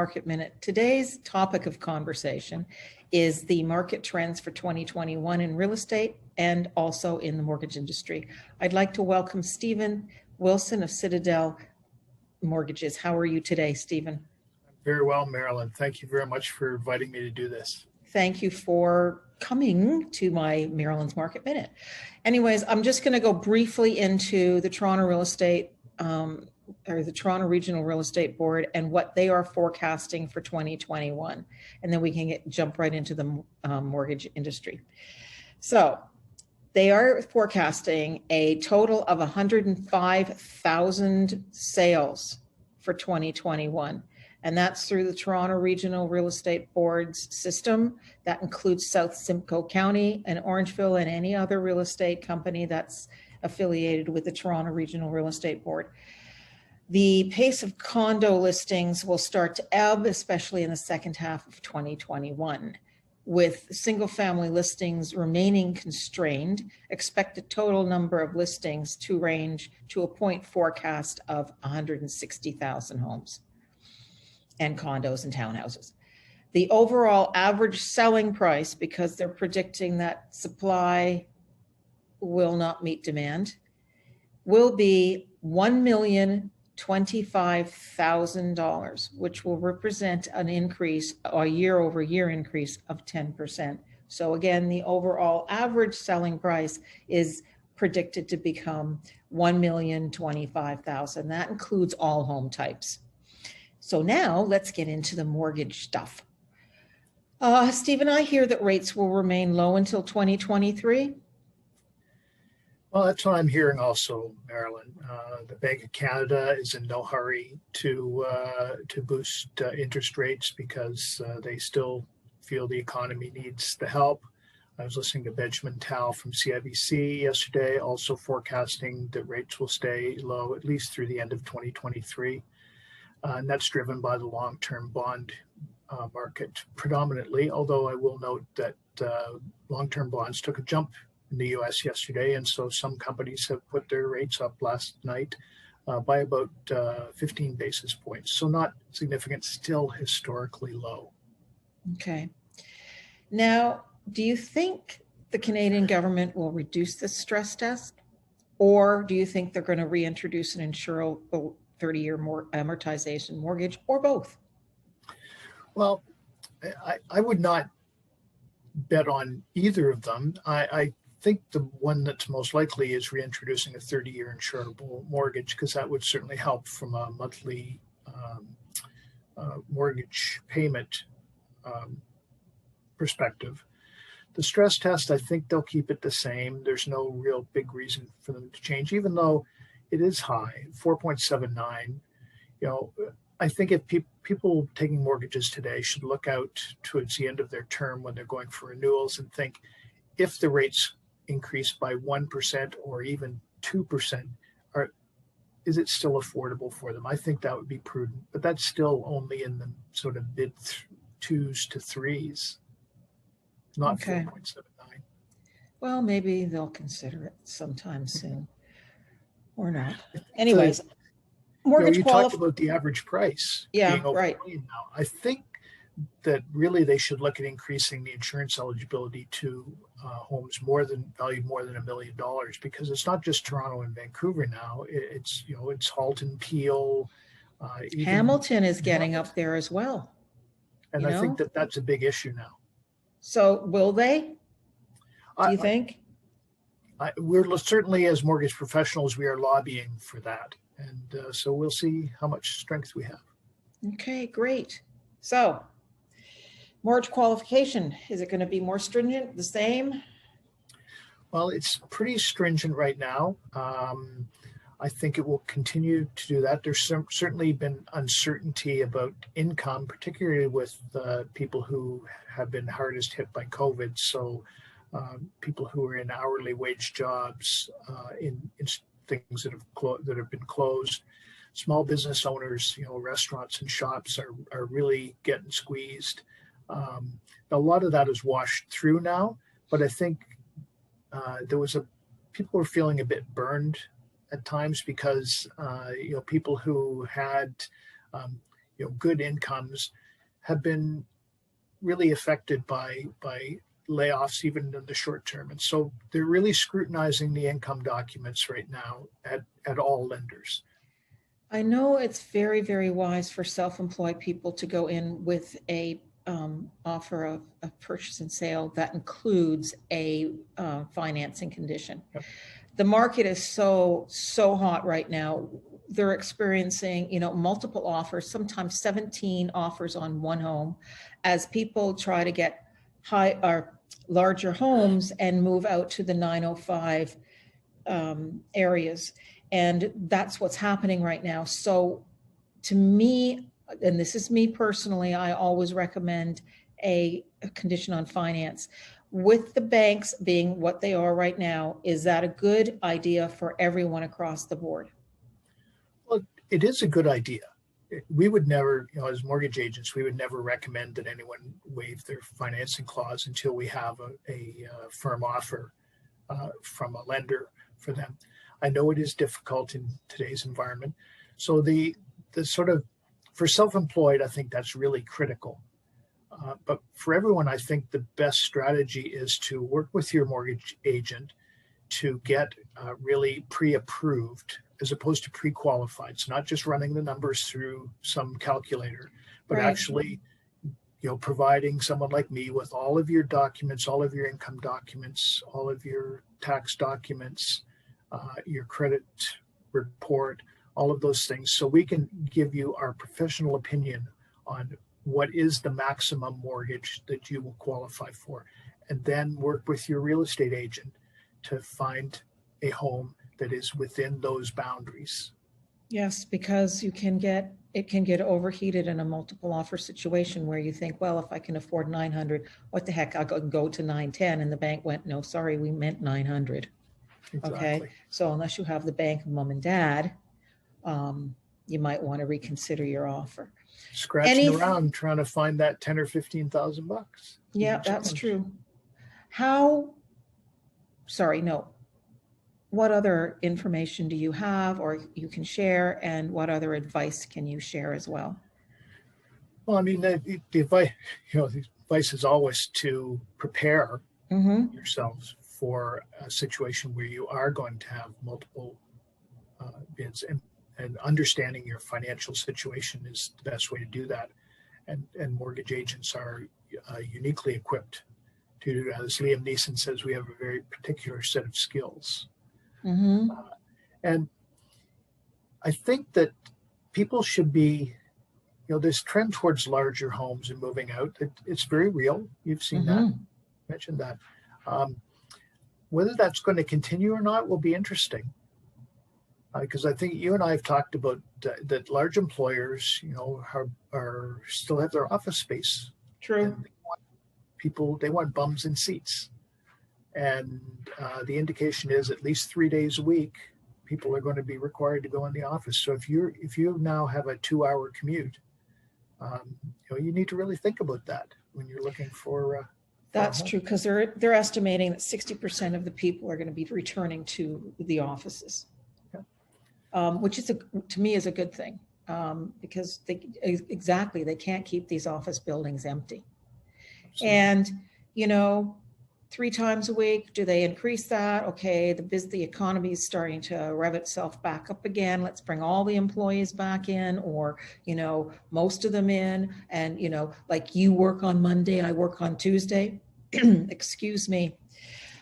Market Minute. Today's topic of conversation is the market trends for 2021 in real estate and also in the mortgage industry. I'd like to welcome Stephen Wilson of Citadel Mortgages. How are you today, Stephen? Very well, Marilyn. Thank you very much for inviting me to do this. Thank you for coming to my Maryland's Market Minute. Anyways, I'm just going to go briefly into the Toronto Real Estate or the Toronto Regional Real Estate Board and what they are forecasting for 2021. And then we can jump right into the mortgage industry. So they are forecasting a total of 105,000 sales for 2021. And that's through the Toronto Regional Real Estate Board's system. That includes South Simcoe County and Orangeville and any other real estate company that's affiliated with the Toronto Regional Real Estate Board. The pace of condo listings will start to ebb, especially in the second half of 2021. With single family listings remaining constrained, expect the total number of listings to range to a point forecast of 160,000 homes and condos and townhouses. The overall average selling price, because they're predicting that supply will not meet demand, will be $1,025,000, which will represent an increase, a year-over-year increase of 10%. So again, the overall average selling price is predicted to become $1,025,000. That includes all home types. So now let's get into the mortgage stuff. Stephen, I hear that rates will remain low until 2023. Well, that's what I'm hearing also, Marilyn. The Bank of Canada is in no hurry to boost interest rates because they still feel the economy needs the help. I was listening to Benjamin Tal from CIBC yesterday, also forecasting that rates will stay low at least through the end of 2023. And that's driven by the long-term bond market predominantly, although I will note that long-term bonds took a jump in the US yesterday, and so some companies have put their rates up last night by about 15 basis points. So not significant, still historically low. Okay. Now, do you think the Canadian government will reduce the stress test, or do you think they're going to reintroduce an insurable 30-year amortization mortgage, or both? Well, I would not bet on either of them. I think the one that's most likely is reintroducing a 30-year insurable mortgage, because that would certainly help from a monthly mortgage payment perspective. The stress test, I think they'll keep it the same. There's no real big reason for them to change, even though it is high, 4.79. I think if people taking mortgages today should look out towards the end of their term when they're going for renewals and think, if the rates increase by 1% or even 2%, is it still affordable for them? I think that would be prudent, but that's still only in the sort of mid 2s to 3s, not okay. 4.79. Well, maybe they'll consider it sometime soon, or not. Anyways, mortgage you talked about the average price. Yeah, being over right. Now. I think that really they should look at increasing the insurance eligibility to homes valued more than $1 million, because it's not just Toronto and Vancouver now. It's Halton, Peel. Hamilton is getting up there as well. And I think that that's a big issue now. So will they? Do you think? We're certainly, as mortgage professionals, we are lobbying for that. And so we'll see how much strength we have. Okay, great. So mortgage qualification, is it going to be more stringent, the same? Well, it's pretty stringent right now. I think it will continue to do that. There's certainly been uncertainty about income, particularly with people who have been hardest hit by COVID. So people who are in hourly wage jobs, in things that have been closed. Small business owners, restaurants and shops are really getting squeezed. A lot of that is washed through now, but I think people were feeling a bit burned at times because people who had good incomes have been really affected by layoffs, even in the short term. And so they're really scrutinizing the income documents right now at all lenders. I know it's very, very wise for self-employed people to go in with a offer of purchase and sale that includes a financing condition. Yep. The market is so hot right now. They're experiencing, multiple offers, sometimes 17 offers on one home, as people try to get larger homes and move out to the 905 areas. And that's what's happening right now. So to me, and this is me personally, I always recommend a condition on finance. With the banks being what they are right now, is that a good idea for everyone across the board? Well, it is a good idea. We would never, as mortgage agents, we would never recommend that anyone waive their financing clause until we have a firm offer from a lender for them. I know it is difficult in today's environment. So the sort of, for self-employed, I think that's really critical. But for everyone, I think the best strategy is to work with your mortgage agent to get really pre-approved as opposed to pre-qualified. So not just running the numbers through some calculator, but Right. actually, providing someone like me with all of your documents, all of your income documents, all of your tax documents, your credit report, all of those things. So we can give you our professional opinion on what is the maximum mortgage that you will qualify for, and then work with your real estate agent to find a home that is within those boundaries. Yes, because it can get overheated in a multiple offer situation where you think, well, if I can afford 900, what the heck, I'll go to 910. And the bank went, no, sorry, we meant 900. Exactly. Okay. So unless you have the bank of mom and dad, you might want to reconsider your offer. Scratching around trying to find that 10 or 15,000 bucks. Yeah, that's true. What other information do you have or you can share, and what other advice can you share as well? Well, I mean, the advice is always to prepare yourselves for a situation where you are going to have multiple bids, and understanding your financial situation is the best way to do that. And mortgage agents are uniquely equipped to, as Liam Neeson says, we have a very particular set of skills. And I think that people should be, this trend towards larger homes and moving out, it's very real. You've seen that, mentioned that. Whether that's going to continue or not will be interesting. Because I think you and I have talked about that large employers, are still have their office space. True. They want bums in seats. And the indication is at least 3 days a week, people are going to be required to go in the office. So if you now have a 2-hour commute, you need to really think about that when you're looking for. That's true, because they're estimating that 60% of the people are going to be returning to the offices, which is to me is a good thing, because they can't keep these office buildings empty. Absolutely. And 3 times a week, do they increase that? Okay, the economy is starting to rev itself back up again. Let's bring all the employees back in, or most of them in, and like you work on Monday, I work on Tuesday. Excuse me.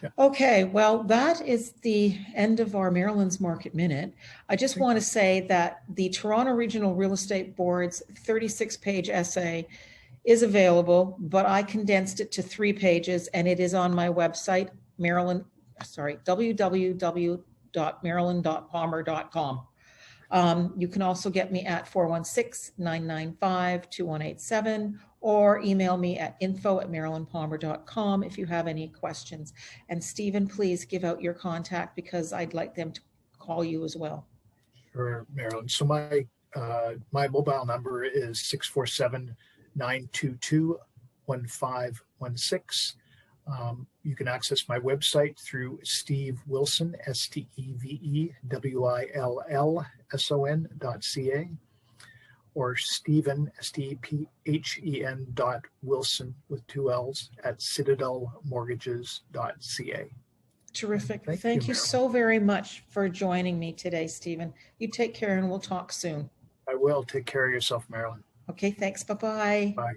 Yeah. Okay, well, that is the end of our Maryland's Market Minute. I just want to say that the Toronto Regional Real Estate Board's 36-page essay is available, but I condensed it to 3 pages, and it is on my website, www.marilyn.palmer.com. You can also get me at 416-995-2187, or email me at info@marilynpalmer.com if you have any questions. And Stephen, please give out your contact, because I'd like them to call you as well. Sure, Marilyn. So my mobile number is 647-922-1516. You can access my website through Steve Wilson, STEVEWILLSON.ca, or Stephen, STEPHEN .Wilson with 2 L's at citadelmortgages.ca. Terrific. Thank Thank you, you Marilyn. so very much for joining me today, Stephen. You take care and we'll talk soon. I will. Take care of yourself, Marilyn. Okay, thanks. Bye-bye. Bye.